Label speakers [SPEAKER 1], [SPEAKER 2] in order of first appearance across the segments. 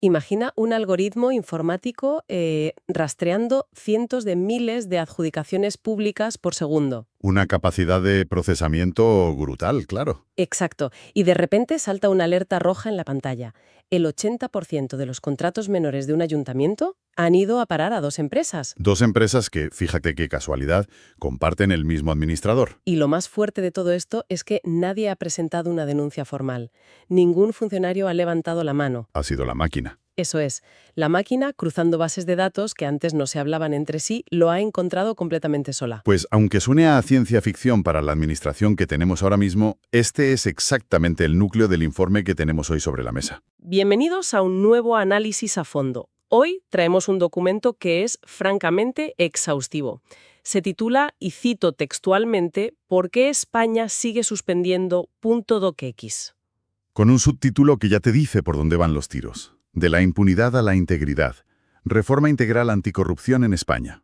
[SPEAKER 1] Imagina un algoritmo informático rastreando cientos de miles de adjudicaciones públicas por segundo.
[SPEAKER 2] Una capacidad de procesamiento brutal, claro.
[SPEAKER 1] Exacto. Y de repente salta una alerta roja en la pantalla. El 80% de los contratos menores de un ayuntamiento han ido a parar a 2 empresas.
[SPEAKER 2] Dos empresas que, fíjate qué casualidad, comparten el mismo administrador.
[SPEAKER 1] Y lo más fuerte de todo esto es que nadie ha presentado una denuncia formal. Ningún funcionario ha levantado la mano.
[SPEAKER 2] Ha sido la máquina.
[SPEAKER 1] Eso es, la máquina, cruzando bases de datos que antes no se hablaban entre sí, lo ha encontrado completamente sola.
[SPEAKER 2] Pues aunque suene a ciencia ficción para la administración que tenemos ahora mismo, este es exactamente el núcleo del informe que tenemos hoy sobre la mesa.
[SPEAKER 1] Bienvenidos a un nuevo análisis a fondo. Hoy traemos un documento que es francamente exhaustivo. Se titula, y cito textualmente, ¿Por qué España sigue suspendiendo .docx?
[SPEAKER 2] Con un subtítulo que ya te dice por dónde van los tiros. De la impunidad a la integridad. Reforma integral anticorrupción en España.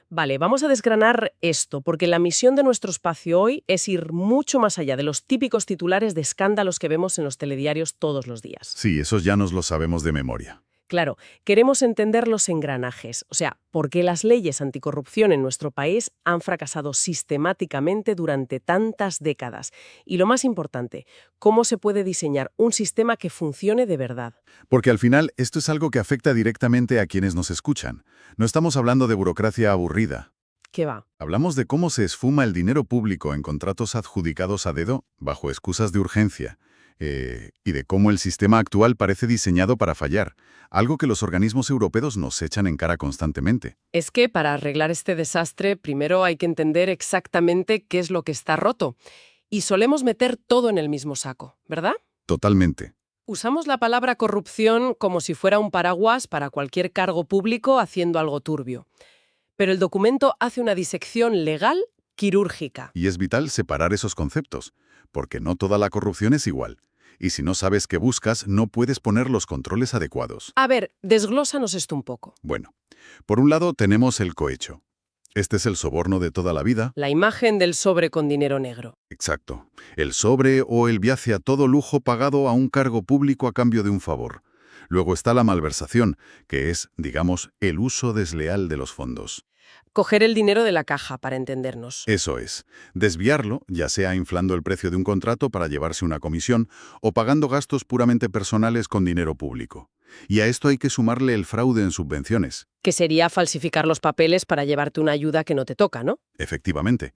[SPEAKER 1] Vale, vamos a desgranar esto, porque la misión de nuestro espacio hoy es ir mucho más allá de los típicos titulares de escándalos que vemos en los telediarios todos los días.
[SPEAKER 2] Sí, esos ya nos los sabemos de memoria.
[SPEAKER 1] Claro, queremos entender los engranajes, o sea, por qué las leyes anticorrupción en nuestro país han fracasado sistemáticamente durante tantas décadas. Y lo más importante, cómo se puede diseñar un sistema que funcione de verdad.
[SPEAKER 2] Porque al final esto es algo que afecta directamente a quienes nos escuchan. No estamos hablando de burocracia aburrida.
[SPEAKER 1] ¿Qué va?
[SPEAKER 2] Hablamos de cómo se esfuma el dinero público en contratos adjudicados a dedo bajo excusas de urgencia. Y de cómo el sistema actual parece diseñado para fallar, algo que los organismos europeos nos echan en cara constantemente.
[SPEAKER 1] Es que para arreglar este desastre, primero hay que entender exactamente qué es lo que está roto. Y solemos meter todo en el mismo saco, ¿verdad?
[SPEAKER 2] Totalmente.
[SPEAKER 1] Usamos la palabra corrupción como si fuera un paraguas para cualquier cargo público haciendo algo turbio. Pero el documento hace una disección legal quirúrgica.
[SPEAKER 2] Y es vital separar esos conceptos, porque no toda la corrupción es igual. Y si no sabes qué buscas, no puedes poner los controles adecuados.
[SPEAKER 1] A ver, desglósanos esto un poco.
[SPEAKER 2] Bueno, por un lado tenemos el cohecho. Este es el soborno de toda la vida.
[SPEAKER 1] La imagen del sobre con dinero negro.
[SPEAKER 2] Exacto. El sobre o el viaje a todo lujo pagado a un cargo público a cambio de un favor. Luego está la malversación, que es, digamos, el uso desleal de los fondos.
[SPEAKER 1] Coger el dinero de la caja, para entendernos.
[SPEAKER 2] Eso es. Desviarlo, ya sea inflando el precio de un contrato para llevarse una comisión o pagando gastos puramente personales con dinero público. Y a esto hay que sumarle el fraude en subvenciones.
[SPEAKER 1] Que sería falsificar los papeles para llevarte una ayuda que no te toca, ¿no?
[SPEAKER 2] Efectivamente.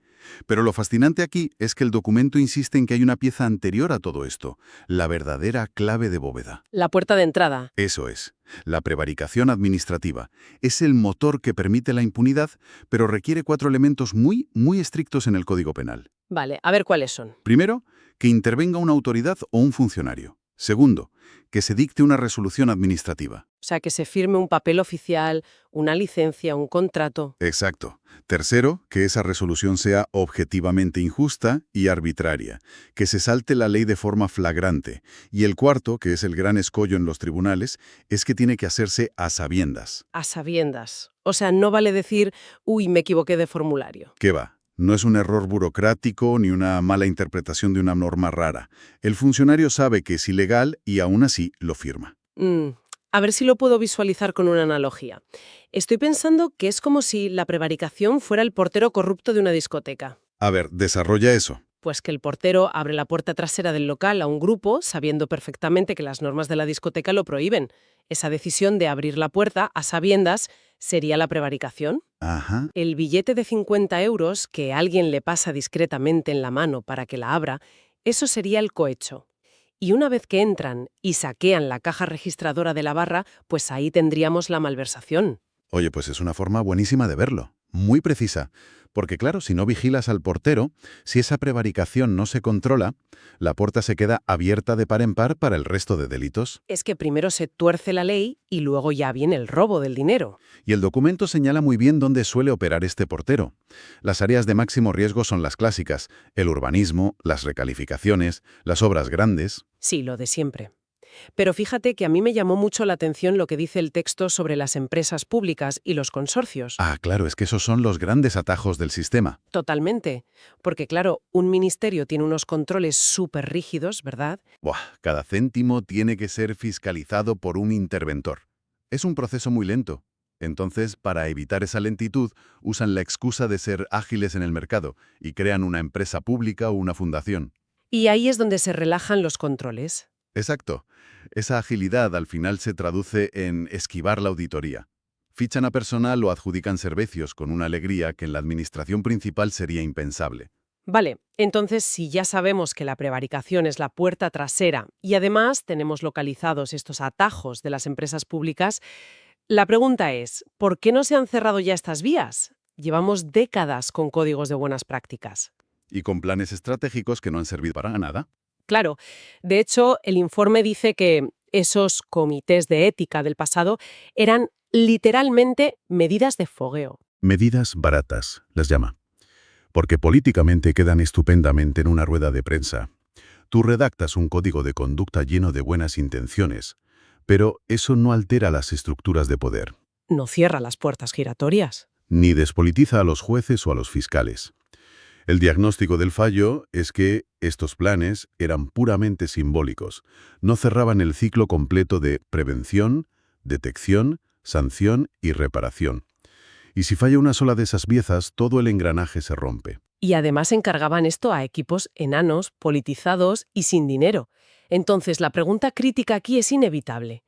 [SPEAKER 2] Pero lo fascinante aquí es que el documento insiste en que hay una pieza anterior a todo esto, la verdadera clave de bóveda.
[SPEAKER 1] La puerta de entrada.
[SPEAKER 2] Eso es. La prevaricación administrativa. Es el motor que permite la impunidad, pero requiere 4 elementos muy estrictos en el Código Penal.
[SPEAKER 1] Vale, a ver cuáles son.
[SPEAKER 2] Primero, que intervenga una autoridad o un funcionario. Segundo, que se dicte una resolución administrativa.
[SPEAKER 1] O sea, que se firme un papel oficial, una licencia, un contrato.
[SPEAKER 2] Exacto. Tercero, que esa resolución sea objetivamente injusta y arbitraria, que se salte la ley de forma flagrante. Y el cuarto, que es el gran escollo en los tribunales, es que tiene que hacerse a sabiendas.
[SPEAKER 1] A sabiendas. O sea, no vale decir, uy, me equivoqué de formulario.
[SPEAKER 2] ¿Qué va? No es un error burocrático ni una mala interpretación de una norma rara. El funcionario sabe que es ilegal y aún así lo firma.
[SPEAKER 1] A ver si lo puedo visualizar con una analogía. Estoy pensando que es como si la prevaricación fuera el portero corrupto de una discoteca.
[SPEAKER 2] A ver, desarrolla eso.
[SPEAKER 1] Pues que el portero abre la puerta trasera del local a un grupo, sabiendo perfectamente que las normas de la discoteca lo prohíben. Esa decisión de abrir la puerta a sabiendas sería la prevaricación.
[SPEAKER 2] Ajá.
[SPEAKER 1] El billete de 50 euros que alguien le pasa discretamente en la mano para que la abra, eso sería el cohecho. Y una vez que entran y saquean la caja registradora de la barra, pues ahí tendríamos la malversación.
[SPEAKER 2] Oye, pues es una forma buenísima de verlo. Muy precisa. Porque claro, si no vigilas al portero, si esa prevaricación no se controla, la puerta se queda abierta de par en par para el resto de delitos.
[SPEAKER 1] Es que primero se tuerce la ley y luego ya viene el robo del dinero.
[SPEAKER 2] Y el documento señala muy bien dónde suele operar este portero. Las áreas de máximo riesgo son las clásicas: el urbanismo, las recalificaciones, las obras grandes.
[SPEAKER 1] Sí, lo de siempre. Pero fíjate que a mí me llamó mucho la atención lo que dice el texto sobre las empresas públicas y los consorcios.
[SPEAKER 2] Ah, claro, es que esos son los grandes atajos del sistema.
[SPEAKER 1] Totalmente. Porque claro, un ministerio tiene unos controles súper rígidos, ¿verdad?
[SPEAKER 2] Buah, cada céntimo tiene que ser fiscalizado por un interventor. Es un proceso muy lento. Entonces, para evitar esa lentitud, usan la excusa de ser ágiles en el mercado y crean una empresa pública o una fundación.
[SPEAKER 1] Y ahí es donde se relajan los controles.
[SPEAKER 2] Exacto. Esa agilidad al final se traduce en esquivar la auditoría. Fichan a personal o adjudican servicios con una alegría que en la administración principal sería impensable.
[SPEAKER 1] Vale, entonces si ya sabemos que la prevaricación es la puerta trasera y además tenemos localizados estos atajos de las empresas públicas, la pregunta es, ¿por qué no se han cerrado ya estas vías? Llevamos décadas con códigos de buenas prácticas.
[SPEAKER 2] Y con planes estratégicos que no han servido para nada.
[SPEAKER 1] Claro, de hecho, el informe dice que esos comités de ética del pasado eran literalmente medidas de fogueo.
[SPEAKER 2] Medidas baratas, las llama. Porque políticamente quedan estupendamente en una rueda de prensa. Tú redactas un código de conducta lleno de buenas intenciones, pero eso no altera las estructuras de poder,
[SPEAKER 1] No cierra las puertas giratorias.
[SPEAKER 2] ni despolitiza a los jueces o a los fiscales. El diagnóstico del fallo es que estos planes eran puramente simbólicos, no cerraban el ciclo completo de prevención, detección, sanción y reparación. Y si falla una sola de esas piezas, todo el engranaje se rompe.
[SPEAKER 1] Y además encargaban esto a equipos enanos, politizados y sin dinero. Entonces, la pregunta crítica aquí es inevitable.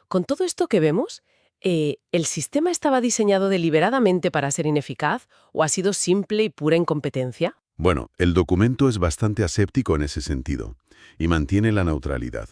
[SPEAKER 1] Con todo esto que vemos, ¿el sistema estaba diseñado deliberadamente para ser ineficaz o ha sido simple y pura incompetencia?
[SPEAKER 2] Bueno, el documento es bastante aséptico en ese sentido y mantiene la neutralidad.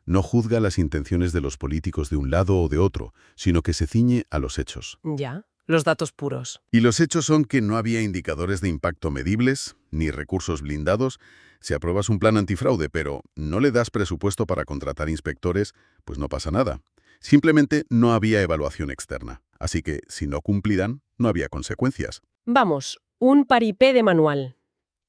[SPEAKER 2] No juzga las intenciones de los políticos de un lado o de otro, sino que se ciñe a los hechos.
[SPEAKER 1] Ya, los datos puros.
[SPEAKER 2] Y los hechos son que no había indicadores de impacto medibles, ni recursos blindados. Si apruebas un plan antifraude, pero no le das presupuesto para contratar inspectores, pues no pasa nada. Simplemente no había evaluación externa. Así que, si no cumplirán, no había consecuencias.
[SPEAKER 1] Vamos, un paripé de manual.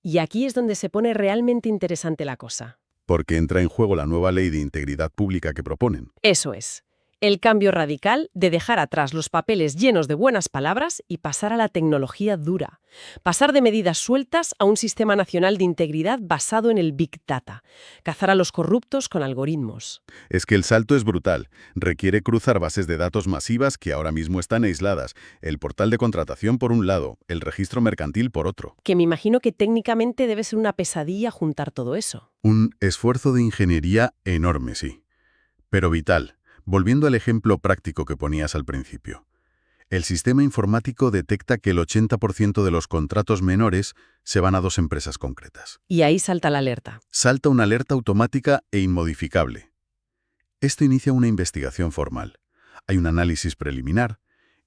[SPEAKER 1] Y aquí es donde se pone realmente interesante la cosa.
[SPEAKER 2] Porque entra en juego la nueva ley de integridad pública que proponen.
[SPEAKER 1] Eso es. El cambio radical de dejar atrás los papeles llenos de buenas palabras y pasar a la tecnología dura. Pasar de medidas sueltas a un sistema nacional de integridad basado en el Big Data. Cazar a los corruptos con algoritmos.
[SPEAKER 2] Es que el salto es brutal. Requiere cruzar bases de datos masivas que ahora mismo están aisladas. El portal de contratación por un lado, el registro mercantil por otro.
[SPEAKER 1] Que me imagino que técnicamente debe ser una pesadilla juntar todo eso.
[SPEAKER 2] Un esfuerzo de ingeniería enorme, sí. Pero vital. Volviendo al ejemplo práctico que ponías al principio. El sistema informático detecta que el 80% de los contratos menores se van a dos empresas concretas.
[SPEAKER 1] Y ahí salta la alerta.
[SPEAKER 2] Salta una alerta automática e inmodificable. Esto inicia una investigación formal. Hay un análisis preliminar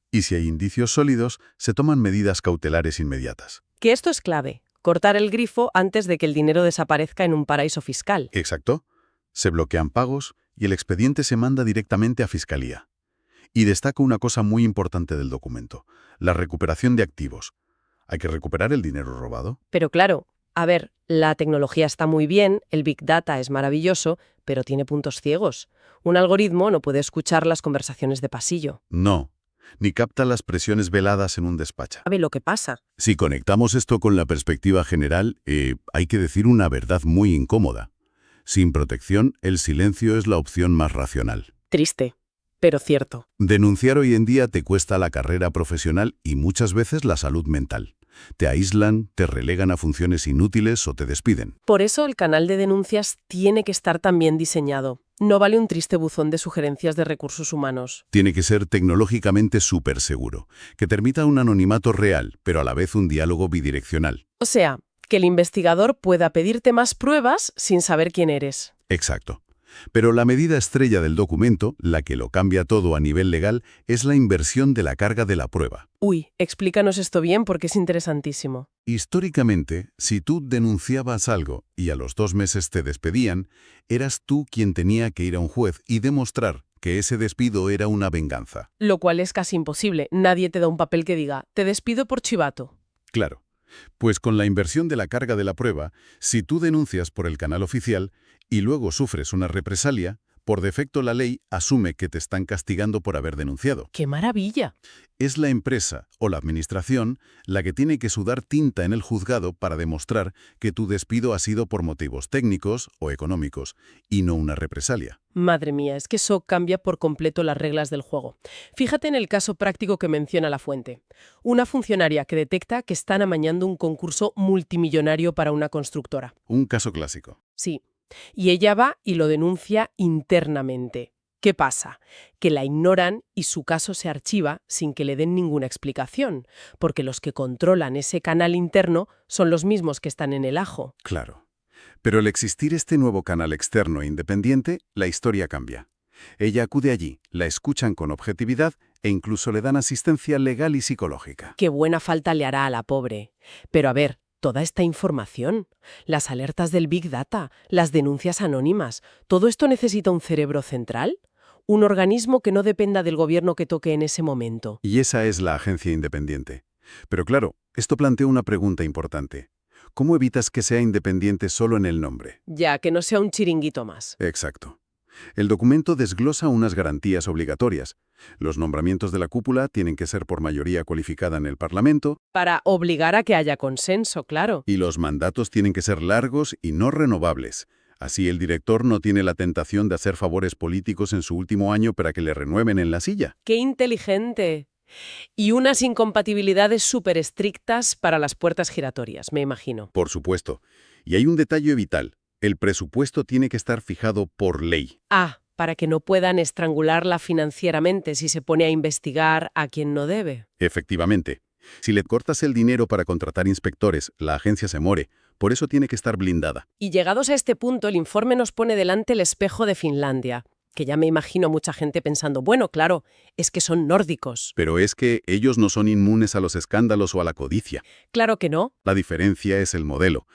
[SPEAKER 2] y si hay indicios sólidos, se toman medidas cautelares inmediatas.
[SPEAKER 1] Que esto es clave. Cortar el grifo antes de que el dinero desaparezca en un paraíso fiscal.
[SPEAKER 2] Exacto. Se bloquean pagos y el expediente se manda directamente a Fiscalía. Y destaca una cosa muy importante del documento, la recuperación de activos. ¿Hay que recuperar el dinero robado?
[SPEAKER 1] Pero claro, a ver, la tecnología está muy bien, el Big Data es maravilloso, pero tiene puntos ciegos. Un algoritmo no puede escuchar las conversaciones de pasillo.
[SPEAKER 2] No, ni capta las presiones veladas en un despacho.
[SPEAKER 1] ¿Sabe lo que pasa?
[SPEAKER 2] Si conectamos esto con la perspectiva general, hay que decir una verdad muy incómoda. Sin protección, el silencio es la opción más racional.
[SPEAKER 1] Triste, pero cierto.
[SPEAKER 2] Denunciar hoy en día te cuesta la carrera profesional y muchas veces la salud mental. Te aíslan, te relegan a funciones inútiles o te despiden.
[SPEAKER 1] Por eso el canal de denuncias tiene que estar tan bien diseñado. No vale un triste buzón de sugerencias de recursos humanos.
[SPEAKER 2] Tiene que ser tecnológicamente súper seguro, que permita un anonimato real, pero a la vez un diálogo bidireccional.
[SPEAKER 1] O sea, que el investigador pueda pedirte más pruebas sin saber quién eres.
[SPEAKER 2] Exacto. Pero la medida estrella del documento, la que lo cambia todo a nivel legal, es la inversión de la carga de la prueba.
[SPEAKER 1] Uy, explícanos esto bien porque es interesantísimo.
[SPEAKER 2] Históricamente, si tú denunciabas algo y a los 2 meses te despedían, eras tú quien tenía que ir a un juez y demostrar que ese despido era una venganza.
[SPEAKER 1] Lo cual es casi imposible. Nadie te da un papel que diga, te despido por chivato.
[SPEAKER 2] Claro. Pues con la inversión de la carga de la prueba, si tú denuncias por el canal oficial y luego sufres una represalia, Por defecto, la ley asume que te están castigando por haber denunciado.
[SPEAKER 1] ¡Qué maravilla!
[SPEAKER 2] Es la empresa o la administración la que tiene que sudar tinta en el juzgado para demostrar que tu despido ha sido por motivos técnicos o económicos y no una represalia.
[SPEAKER 1] Madre mía, es que eso cambia por completo las reglas del juego. Fíjate en el caso práctico que menciona la fuente. Una funcionaria que detecta que están amañando un concurso multimillonario para una constructora.
[SPEAKER 2] Un caso clásico.
[SPEAKER 1] Sí. Y ella va y lo denuncia internamente. ¿Qué pasa? Que la ignoran y su caso se archiva sin que le den ninguna explicación, porque los que controlan ese canal interno son los mismos que están en el ajo.
[SPEAKER 2] Claro. Pero al existir este nuevo canal externo e independiente, la historia cambia. Ella acude allí, la escuchan con objetividad e incluso le dan asistencia legal y psicológica.
[SPEAKER 1] Qué buena falta le hará a la pobre. Pero a ver, toda esta información, las alertas del Big Data, las denuncias anónimas, ¿todo esto necesita un cerebro central? Un organismo que no dependa del gobierno que toque en ese momento.
[SPEAKER 2] Y esa es la agencia independiente. Pero claro, esto plantea una pregunta importante. ¿Cómo evitas que sea independiente solo en el nombre?
[SPEAKER 1] Ya, que no sea un chiringuito más.
[SPEAKER 2] Exacto. El documento desglosa unas garantías obligatorias. Los nombramientos de la cúpula tienen que ser por mayoría cualificada en el Parlamento.
[SPEAKER 1] Para obligar a que haya consenso, claro.
[SPEAKER 2] Y los mandatos tienen que ser largos y no renovables. Así el director no tiene la tentación de hacer favores políticos en su último año para que le renueven en la silla.
[SPEAKER 1] ¡Qué inteligente! Y unas incompatibilidades súper estrictas para las puertas giratorias, me imagino.
[SPEAKER 2] Por supuesto. Y hay un detalle vital. El presupuesto tiene que estar fijado por ley.
[SPEAKER 1] Para que no puedan estrangularla financieramente si se pone a investigar a quien no debe.
[SPEAKER 2] Efectivamente. Si le cortas el dinero para contratar inspectores, la agencia se muere. Por eso tiene que estar blindada.
[SPEAKER 1] Y llegados a este punto, el informe nos pone delante el espejo de Finlandia, que ya me imagino mucha gente pensando, bueno, claro, es que son nórdicos.
[SPEAKER 2] Pero es que ellos no son inmunes a los escándalos o a la codicia.
[SPEAKER 1] Claro que no.
[SPEAKER 2] La diferencia es el modelo.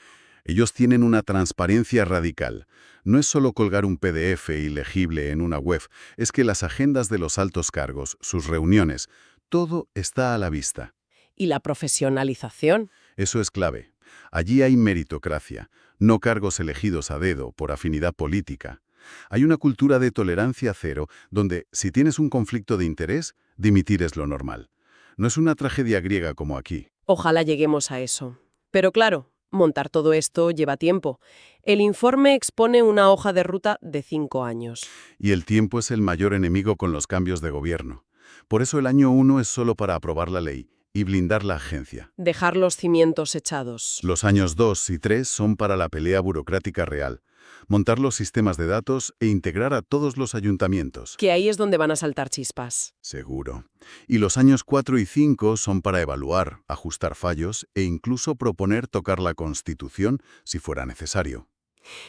[SPEAKER 2] Ellos tienen una transparencia radical. No es solo colgar un PDF ilegible en una web, es que las agendas de los altos cargos, sus reuniones, todo está a la vista.
[SPEAKER 1] Y la profesionalización.
[SPEAKER 2] Eso es clave. Allí hay meritocracia, no cargos elegidos a dedo por afinidad política. Hay una cultura de tolerancia cero, donde, si tienes un conflicto de interés, dimitir es lo normal. No es una tragedia griega como aquí.
[SPEAKER 1] Ojalá lleguemos a eso. Pero claro, montar todo esto lleva tiempo. El informe expone una hoja de ruta de 5 años.
[SPEAKER 2] Y el tiempo es el mayor enemigo con los cambios de gobierno. Por eso el año 1 es solo para aprobar la ley y blindar la agencia.
[SPEAKER 1] Dejar los cimientos echados.
[SPEAKER 2] Los años 2 y 3 son para la pelea burocrática real. Montar los sistemas de datos e integrar a todos los ayuntamientos.
[SPEAKER 1] Que ahí es donde van a saltar chispas.
[SPEAKER 2] Seguro. Y los años 4 y 5 son para evaluar, ajustar fallos e incluso proponer tocar la Constitución si fuera necesario.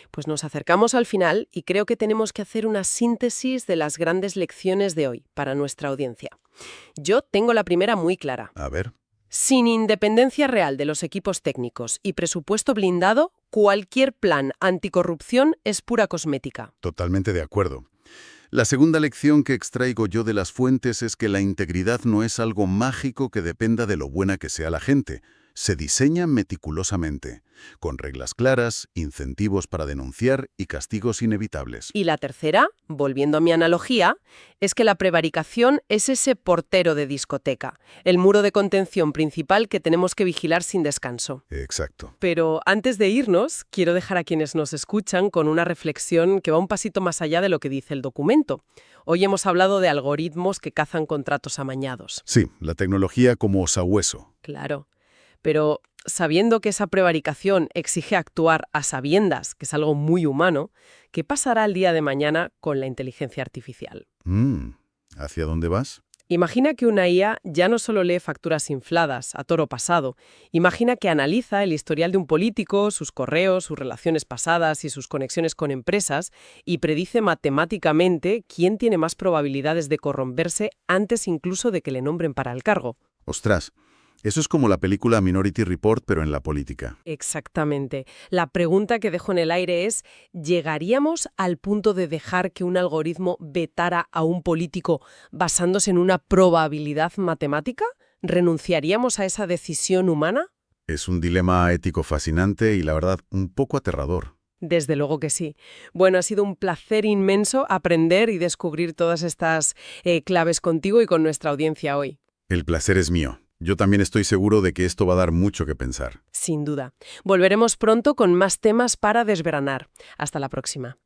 [SPEAKER 1] Pues nos acercamos al final y creo que tenemos que hacer una síntesis de las grandes lecciones de hoy para nuestra audiencia. Yo tengo la primera muy clara.
[SPEAKER 2] A ver.
[SPEAKER 1] Sin independencia real de los equipos técnicos y presupuesto blindado, cualquier plan anticorrupción es pura cosmética.
[SPEAKER 2] Totalmente de acuerdo. La segunda lección que extraigo yo de las fuentes es que la integridad no es algo mágico que dependa de lo buena que sea la gente. Se diseña meticulosamente, con reglas claras, incentivos para denunciar y castigos inevitables.
[SPEAKER 1] Y la tercera, volviendo a mi analogía, es que la prevaricación es ese portero de discoteca, el muro de contención principal que tenemos que vigilar sin descanso.
[SPEAKER 2] Exacto.
[SPEAKER 1] Pero antes de irnos, quiero dejar a quienes nos escuchan con una reflexión que va un pasito más allá de lo que dice el documento. Hoy hemos hablado de algoritmos que cazan contratos amañados.
[SPEAKER 2] Sí, la tecnología como sabueso.
[SPEAKER 1] Claro. Pero sabiendo que esa prevaricación exige actuar a sabiendas, que es algo muy humano, ¿qué pasará el día de mañana con la inteligencia artificial?
[SPEAKER 2] ¿Hacia dónde vas?
[SPEAKER 1] Imagina que una IA ya no solo lee facturas infladas a toro pasado, imagina que analiza el historial de un político, sus correos, sus relaciones pasadas y sus conexiones con empresas y predice matemáticamente quién tiene más probabilidades de corromperse antes incluso de que le nombren para el cargo.
[SPEAKER 2] Ostras. Eso es como la película Minority Report, pero en la política.
[SPEAKER 1] Exactamente. La pregunta que dejo en el aire es, ¿llegaríamos al punto de dejar que un algoritmo vetara a un político basándose en una probabilidad matemática? ¿Renunciaríamos a esa decisión humana?
[SPEAKER 2] Es un dilema ético fascinante y, la verdad, un poco aterrador.
[SPEAKER 1] Desde luego que sí. Bueno, ha sido un placer inmenso aprender y descubrir todas estas claves contigo y con nuestra audiencia hoy.
[SPEAKER 2] El placer es mío. Yo también estoy seguro de que esto va a dar mucho que pensar.
[SPEAKER 1] Sin duda. Volveremos pronto con más temas para desbranar. Hasta la próxima.